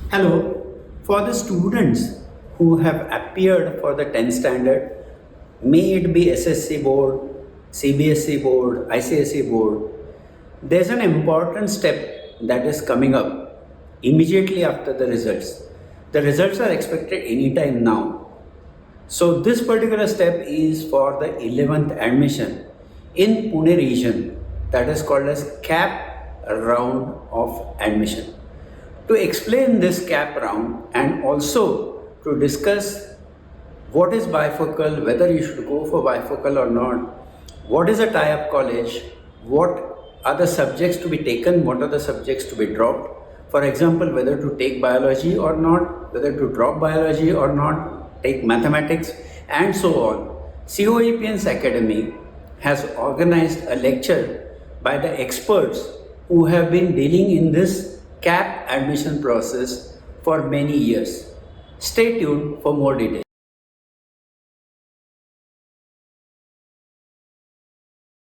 Hello, for the students who have appeared for the 10th standard, may it be SSC board, CBSE board, ICSE board, there's an important step that is coming up immediately after the results. The results are expected anytime now. So this particular step is for the 11th admission in Pune region, that is called as CAP round of admission. To explain this CAP round and also to discuss what is bifocal, whether you should go for bifocal or not, what is a tie-up college, what are the subjects to be taken, what are the subjects to be dropped. For example, whether to take biology or not, whether to drop biology or not, take mathematics and so on. COEPians Academy has organized a lecture by the experts who have been dealing in this CAP admission process for many years. Stay tuned for more details.